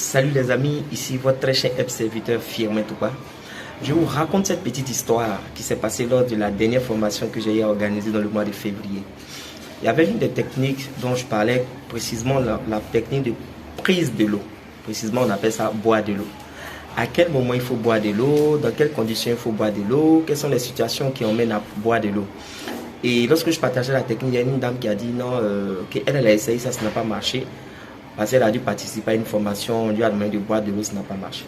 Salut les amis, ici votre très cher serviteur Firmin Touba. Je vous raconte cette petite histoire qui s'est passée lors de la dernière formation que j'ai organisée dans le mois de février. Il y avait une des techniques dont je parlais, précisément la technique de prise de l'eau. Précisément, on appelle ça boire de l'eau. À quel moment il faut boire de l'eau, dans quelles conditions il faut boire de l'eau, quelles sont les situations qui emmènent à boire de l'eau. Et lorsque je partageais la technique, il y a une dame qui a dit non, qu'elle a essayé, ça n'a pas marché. Parce qu'elle a dû participer à une formation, on lui a demandé de boire de l'eau, ça n'a pas marché.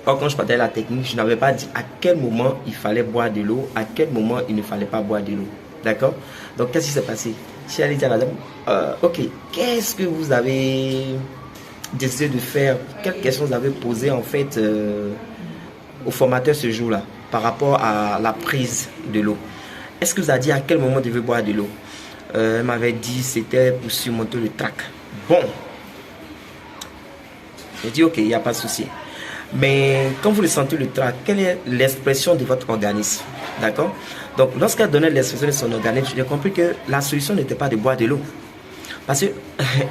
Or, quand je partageais la technique, je n'avais pas dit à quel moment il fallait boire de l'eau, à quel moment il ne fallait pas boire de l'eau. D'accord? Donc, qu'est-ce qui s'est passé? Si elle dit à la dame, ok, qu'est-ce que vous avez décidé de faire? Quelles questions vous avez posées en fait au formateur ce jour-là par rapport à la prise de l'eau? Est-ce que vous avez dit à quel moment vous devez boire de l'eau? Elle m'avait dit c'était pour surmonter le trac. Bon, j'ai dit ok, il n'y a pas de souci. Mais quand vous le sentez le trac, quelle est l'expression de votre organisme? D'accord? Donc lorsqu'elle donnait l'expression de son organisme, j'ai compris que la solution n'était pas de boire de l'eau. Parce que,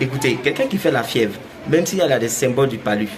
écoutez, quelqu'un qui fait la fièvre, même s'il y a des symboles du palu,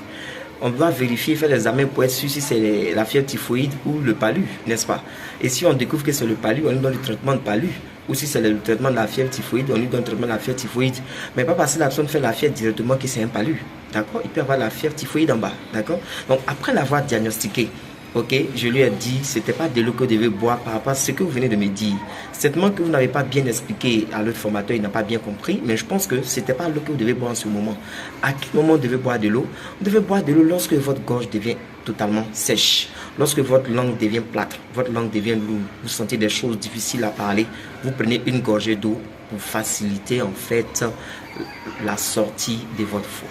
on doit vérifier, faire les examens pour être sûr si c'est la fièvre typhoïde ou le palu, n'est-ce pas? Et si on découvre que c'est le palu, on lui donne le traitement de palu. Ou si c'est le traitement de la fièvre typhoïde, on lui donne le traitement de la fièvre typhoïde. Mais pas parce que la personne fait la fièvre directement que c'est un palu. D'accord? Il peut avoir la fièvre typhoïde en bas. D'accord? Donc après l'avoir diagnostiqué, ok, je lui ai dit, c'était pas de l'eau que vous devez boire par rapport à ce que vous venez de me dire. Certainement que vous n'avez pas bien expliqué à l'autre formateur, il n'a pas bien compris, mais je pense que c'était pas l'eau que vous devez boire en ce moment. À quel moment vous devez boire de l'eau? Vous devez boire de l'eau lorsque votre gorge devient totalement sèche, lorsque votre langue devient plate, votre langue devient lourde, vous sentez des choses difficiles à parler, vous prenez une gorgée d'eau pour faciliter en fait la sortie de votre foie.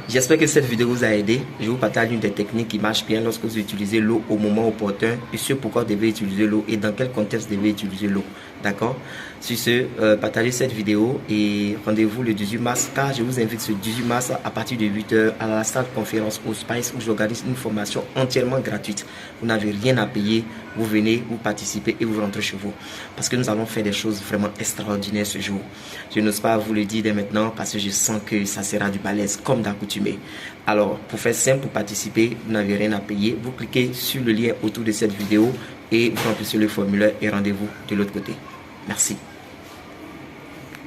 J'espère que cette vidéo vous a aidé. Je vous partage une des techniques qui marche bien lorsque vous utilisez l'eau au moment opportun et sur pourquoi vous devez utiliser l'eau et dans quel contexte vous devez utiliser l'eau. D'accord? Sur ce, partagez cette vidéo et rendez-vous le 18 mars car je vous invite ce 18 mars à partir de 8 h à la salle conférence au Spice où j'organise une formation entièrement gratuite. Vous n'avez rien à payer, vous venez, vous participez et vous rentrez chez vous. Parce que nous allons faire des choses vraiment extraordinaires ce jour. Je n'ose pas vous le dire dès maintenant parce que je sens que ça sera du balèze comme d'accoutumé. Alors, pour faire simple, pour participer, vous n'avez rien à payer. Vous cliquez sur le lien autour de cette vidéo et vous remplissez le formulaire et rendez-vous de l'autre côté. Merci.